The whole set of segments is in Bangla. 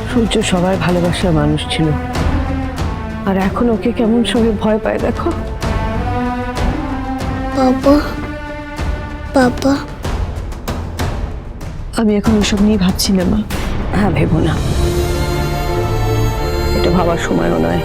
সূর্য সবার ভালোবাসার মানুষ ছিল, আর এখন ওকে কেমন সবাই ভয় পায় দেখো। বাবা, বাবা, আমি এখন ওসব নিয়ে ভাবছি না মা। হ্যাঁ, ভেবো না, এটা ভাবার সময়ও নয়।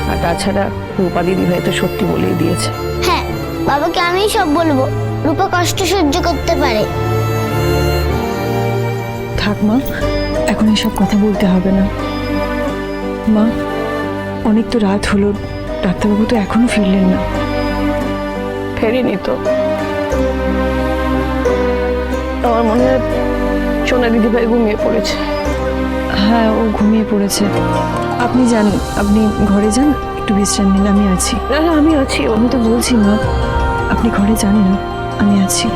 আর তাছাড়া রূপা দিদি ভাই তো সত্যি বলেই দিয়েছে। হ্যাঁ, বাবাকে আমি সব বলবো। রূপা কষ্ট সহ্য করতে পারে। থাক মা, এখন এসব কথা বলতে হবে না। মা, অনেক তো রাত হলো, ডাক্তারবাবু তো এখনো ফিরলেন না। ফেরেনি তো। আমার মনে হয় সোনা দিদি ভাই ঘুমিয়ে পড়েছে। হ্যাঁ, ও ঘুমিয়ে পড়েছে। আপনি যান, আপনি ঘরে যান, একটু বিশ্রাম নিন, আমি আছি। না না, আমি আছি। আমি তো বলছি মা, আপনি ঘরে যান না, আমি আছি।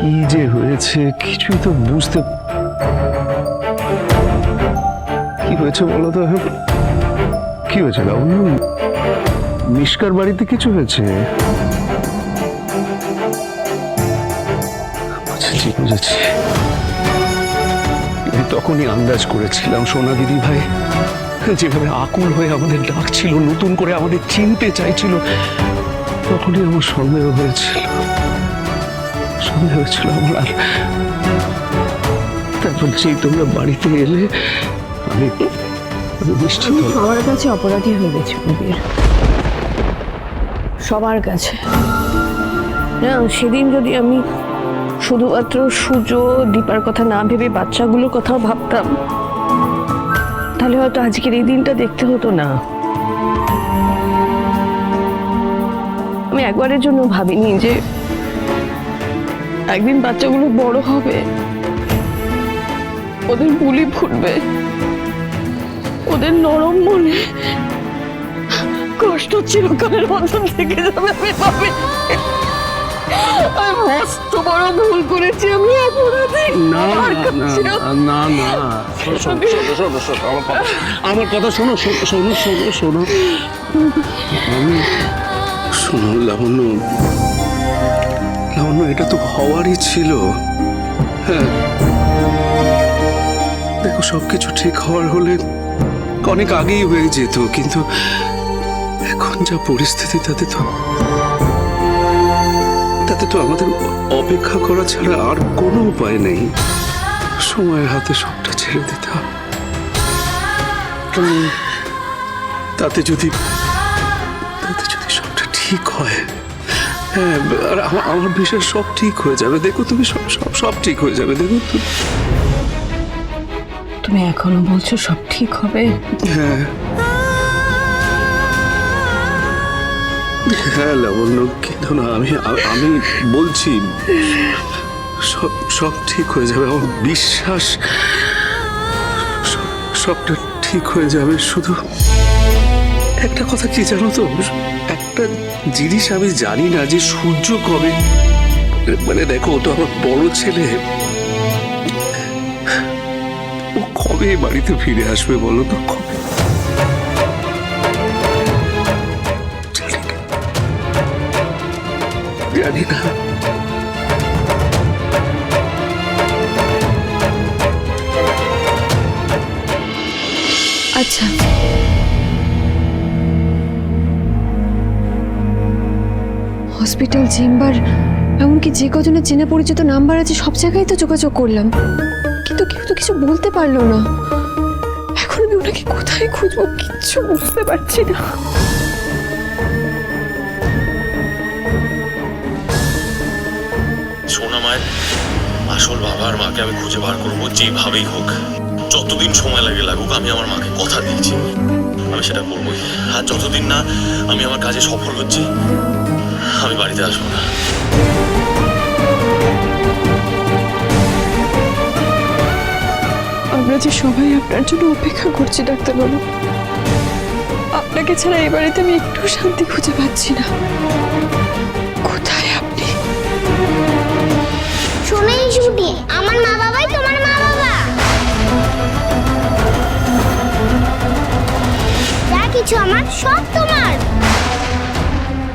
কি যে হয়েছে কিছুই তো বুঝতে। কি হয়েছে বলো তো? কি হয়েছে লাবণ্য? মিশকার বাড়িতে কিছু হয়েছে? আচ্ছা, ঠিক বুঝেছি। আমি তখনই আন্দাজ করেছিলাম সোনা দিদি ভাই যেভাবে আকুল হয়ে আমাদের ডাকছিল, নতুন করে আমাদের চিনতে চাইছিল, তখনই আমার সন্দেহ হয়েছিল আমার। আর তারপর যেই তোমরা বাড়িতে এলে আমি নিশ্চিত সবার কাছে অপরাধী হয়ে গেছি কবির, সবার কাছে। না, সেদিন যদি আমি শুধুমাত্র সূর্য দীপার কথা না ভেবে বাচ্চাগুলোর কথা ভাবতাম, তাহলে হয়তো আজকের এই দিনটা দেখতে হতো না। আমি একবারের জন্য ভাবিনি যে একদিন বাচ্চাগুলো বড় হবে, ওদের বুলি ফুটবে, ওদের নরম মনে কষ্ট চিরকালের মতন থেকে যাবে। আমি ভাবি আমি মস্ত বড় ভুল করেছি, আমি অপরাধী। না না না, আমার কথা শোনো শোনো শোনো শোনো আমি শোনো লাবণ্য, লাবণ্য এটা তো হওয়ারই ছিল। হ্যাঁ, দেখো সবকিছু ঠিক হওয়ার হলে অনেক আগেই হয়ে যেত, কিন্তু এখন যা পরিস্থিতি তাতে তো আমাদের অপেক্ষা করা ছাড়া আর কোনো উপায় নেই। সময়ের হাতে সবটা ছেড়ে দিতে হবে। তাতে যদি সবটা ঠিক হয়, হ্যাঁ, আর আমার বিশ্বাস সব ঠিক হয়ে যাবে। দেখো তুমি সব ঠিক হয়ে যাবে। দেখো তুমি এখনো বলছো সব ঠিক হবে? হ্যাঁ হ্যাঁ লাবণ্য, কিন্তু না, আমি বলছি সব ঠিক হয়ে যাবে। আমার বিশ্বাস সবটা ঠিক হয়ে যাবে। শুধু একটা কথা কি জানো তো, একটা জিনিস আমি জানি না যে সূর্য কবে, মানে দেখো ও তো আমার বড় ছেলে, ও কবে বাড়িতে ফিরে আসবে বলো তো? কবে? জানি না। আচ্ছা, হসপিটাল, চেম্বার, এমনকি যে কজনের চেনা পরিচিত নাম্বার আছে সব জায়গায় তো যোগাযোগ করলাম, কিন্তু কেউ তো কিছু বলতে পারলো না। এখন আমি ওনাকে কোথায় খুঁজবো কিচ্ছু বুঝতে পারছি না। সোনা মায়ের আসল বাবার মাকে আমি খুঁজে বার করবো যেভাবেই হোক, যতদিন সময় লাগুক। আমি আমার মাকে কথা দিয়েছি, আমি সেটা করবোই। আর যতদিন না আমি আমার কাজে সফল হচ্ছি, আমি বাড়িতে আসবো না। আমরা যে সবাই আপনার জন্য অপেক্ষা করছি ডাক্তারবাবু, আপনাকে ছাড়া এই বাড়িতে আমি একটু শান্তি খুঁজে পাচ্ছি না। কোথায় আপনি? শোনেই ছুটি, আমার মা বাবাই তোমার মা বাবা। যা কিছু আমার সব তোমার,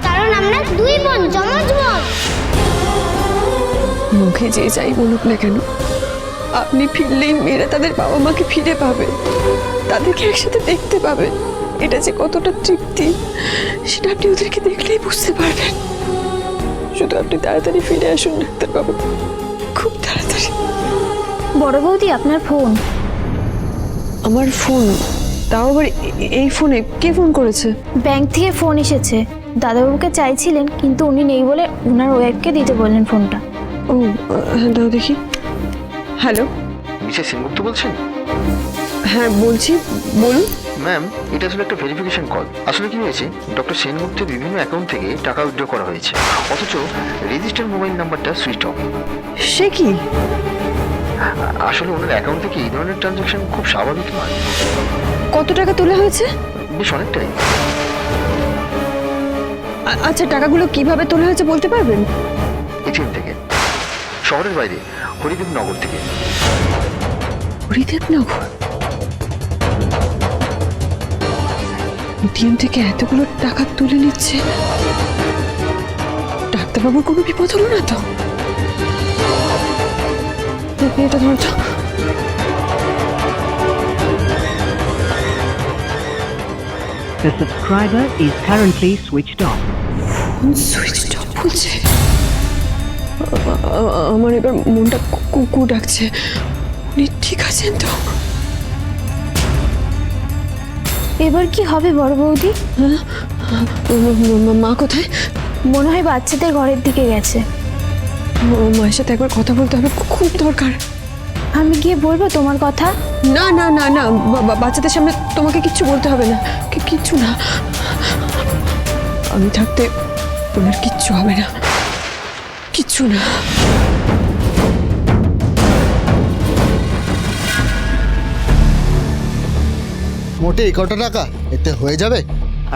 কারণ আমরা দুই বোন, যমজ বোন। মুখে যে যাই বলুক না কেন, আপনি ফিরলেই মেয়েরা তাদের বাবা মাকে ফিরে পাবে, তাদেরকে একসাথে দেখতে পাবে। এটা যে কতটা তৃপ্তি সেটা আপনি ওদেরকে দেখলেই বুঝতে পারবেন। শুধু আপনি তাড়াতাড়ি ফিরে আসুন ডাক্তারবাবু, খুব তাড়াতাড়ি। বড় বৌদি, আপনার ফোন। আমার ফোন? তাও আবার এই ফোনে? কে ফোন করেছে? ব্যাংক থেকে ফোন এসেছে। দাদাবাবুকে চাইছিলেন, কিন্তু উনি নেই বলে ওনার ওয়াইফকে দিতে বললেন ফোনটা। ও হ্যাঁ, দাও দেখি। হ্যালো, মিসেস সেনগুপ্ত বলছেন? হ্যাঁ বলছি, বলুন। ম্যাম, এটা আসলে একটা ভেরিফিকেশন কল। আসলে কি হয়েছে, ডক্টর সেনগুপ্তের বিভিন্ন অ্যাকাউন্ট থেকে টাকা উইথড্র করা হয়েছে, অথচ রেজিস্টার মোবাইল নাম্বারটা সুইচ অফ। সে কি? আসলে ওনার অ্যাকাউন্ট থেকে এই ধরনের ট্রানজাকশন খুব স্বাভাবিক নয়। কত টাকা তোলা হয়েছে? বেশ অনেকটাই। আচ্ছা, টাকাগুলো কিভাবে তোলা হয়েছে বলতে পারবেন? এটিএম থেকে, শহরের বাইরে, হরিদেবনগর থেকে। হরিদেবনগর? এটিএম থেকে এতগুলো টাকা তুলে নিচ্ছে, ডাক্তারবাবুর কোনো বিপদ হলো না তো? এটা ধরো তো। The subscriber is currently switched off. Switch off বলছে। আমার এবার মনটা কুকু ডাকছে। উনি ঠিক আছেন তো? এবার কি হবে বড় বৌদি? মা কোথায়? মনে হয় বাচ্চাদের ঘরের দিকে গেছে। মায়ের সাথে একবার কথা বলতে হবে, খুব দরকার। আমি গিয়ে বলবো তোমার কথা? না না না না, বাচ্চাদের সামনে তোমাকে কিচ্ছু বলতে হবে না, কিচ্ছু না। আমি থাকতে ওনার কিচ্ছু হবে না, কিচ্ছু না। মোটে কত টাকা এতে হয়ে যাবে?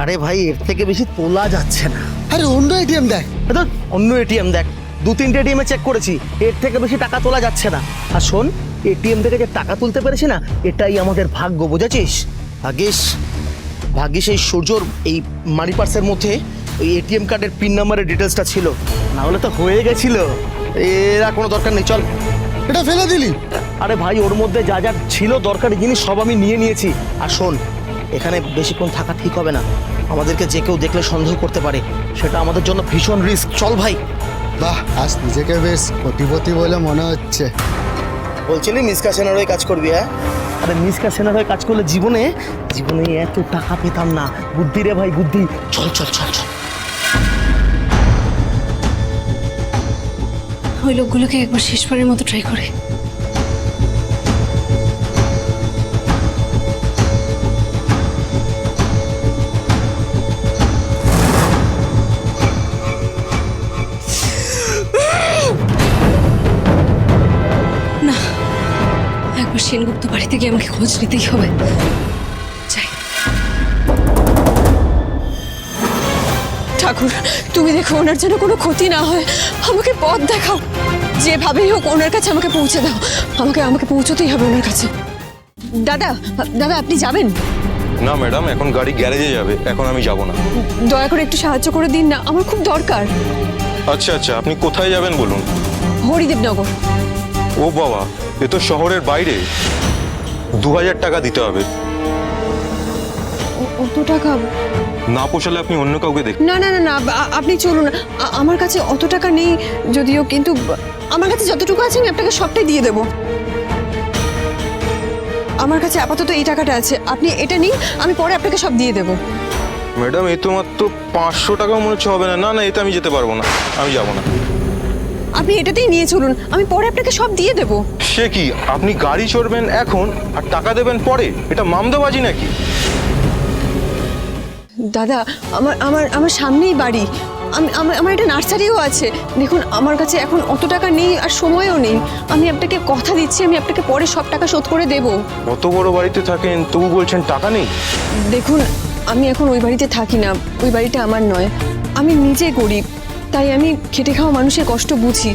আরে ভাই, এর থেকে বেশি তোলা যাচ্ছে না। আরে অন্য এটিএম দেখ। ধুর, অন্য এটিএম দেখ, 2-3টে এটিএমে চেক করেছি, এর থেকে বেশি টাকা তোলা যাচ্ছে না। আর শোন, এটিএম থেকে যে টাকা তুলতে পেরেছি না, এটাই আমাদের ভাগ্য, বুঝেছিস? ভাগ্যিস এই সূর্যর এই মানি পার্সের মধ্যে ওই এটিএম কার্ডের পিন নাম্বারের ডিটেলসটা ছিল, না হলে তো হয়ে গেছিল। এরা কোনো দরকার নেই, চল। এটা ফেলে দিলি? আরে ভাই, ওর মধ্যে যা যা ছিল দরকারি জিনিস সব আমি নিয়ে নিয়েছি। আর শোন, এখানে বেশিক্ষণ থাকা ঠিক হবে না, আমাদেরকে যে কেউ দেখলে সন্দেহ করতে পারে, সেটা আমাদের জন্য ভীষণ রিস্ক। চল ভাই। বাহ, আজ নিজেকে বেশ কোটিপতি বলে মনে হচ্ছে। বলছিলি মিসকা সেনার হয়ে কাজ করবি? হ্যাঁ, আরে মিসকা সেনার হয়ে কাজ করলে জীবনে এত টাকা পেতাম না। বুদ্ধি রে ভাই, বুদ্ধি। চল চল চল চল। ওই লোকগুলোকে একবার শেষবারের মতো ট্রাই করে। না, একবার সেনগুপ্ত বাড়িতে গিয়ে আমাকে খোঁজ নিতেই হবে। যাই। ঠাকুর, তুমি দেখো ওনার যেন কোনো ক্ষতি না হয়, আমাকে পথ দেখাও, যেভাবেই হোক ওনার কাছে আমাকে পৌঁছে দাও। আমাকে পৌঁছতেই হবে ওনার কাছে। দাদা দাদা, আপনি যাবেন? না ম্যাডাম, এখন গাড়ি গ্যারেজে যাবে, এখন আমি যাব না। দয়া করে একটু সাহায্য করে দিন না, আমার খুব দরকার। আচ্ছা আচ্ছা, আপনি কোথায় যাবেন বলুন। হরিদেবনগর। ও বাবা, এ তো শহরের বাইরে, 2000 টাকা দিতে হবে। অত টাকা? না পোষালে আপনি অন্য কাউকে দেখুন। না না না না, আপনি চলুন। আমার কাছে অত টাকা নেই যদিও, কিন্তু আমার কাছে যতটুকু আছে আমি আপনাকে সবটাই দিয়ে দেবো। আমার কাছে আপাতত এই টাকাটা আছে, আপনি এটা নিন, আমি পরে আপনাকে সব দিয়ে দেবো। ম্যাডাম, এ তো মাত্র 500 টাকাও মনে হচ্ছে হবে না। না না, এতে আমি যেতে পারবো না, আমি যাব না। আপনি এটাতেই নিয়ে চলুন, আমি পরে আপনাকে সব দিয়ে দেবো। সে কি, আপনি গাড়ি চড়বেন এখন আর টাকা দেবেন পরে? এটা মামদাবাজি নাকি? দাদা, আমার সামনেই বাড়ি, আমার একটা নার্সারিও আছে। দেখুন, আমার কাছে এখন অত টাকা নেই আর সময়ও নেই। আমি আপনাকে কথা দিচ্ছি, আমি আপনাকে পরে সব টাকা শোধ করে দেব। কত বড় বাড়িতে থাকেন, তবু বলছেন টাকা নেই? দেখুন, আমি এখন ওই বাড়িতে থাকি না, ওই বাড়িটা আমার নয়। আমি নিজে গরিব, তাই আমি খেটে খাওয়া মানুষের কষ্ট বুঝি।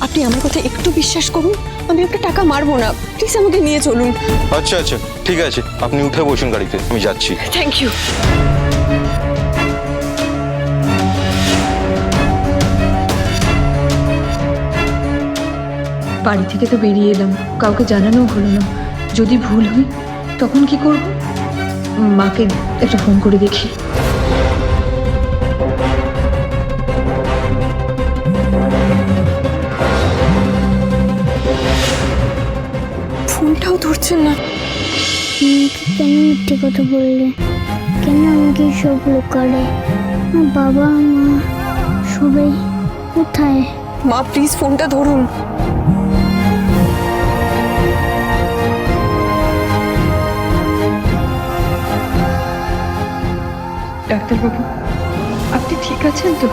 আপনি আমার কথা একটু বিশ্বাস করুন, আমি আপনার টাকা মারবো না, প্লিজ আমাকে নিয়ে চলুন। আচ্ছা আচ্ছা ঠিক আছে, আপনি উঠে বসুন গাড়িতে, আমি যাচ্ছি। Thank you. বাড়ি থেকে তো বেরিয়ে এলাম, কাউকে জানানো হলো না। যদি ভুল হয় তখন কি করব? মাকে একটা ফোন করে দেখি। ফোনটাও ধরছেন না। কেন মিথ্যে কথা বললে? কেন আমাকে সব লোকালে? আমার বাবা মা সবাই কোথায়? মা প্লিজ ফোনটা ধরুন। ডাক্তারবাবু, আপনি ঠিক আছেন তো?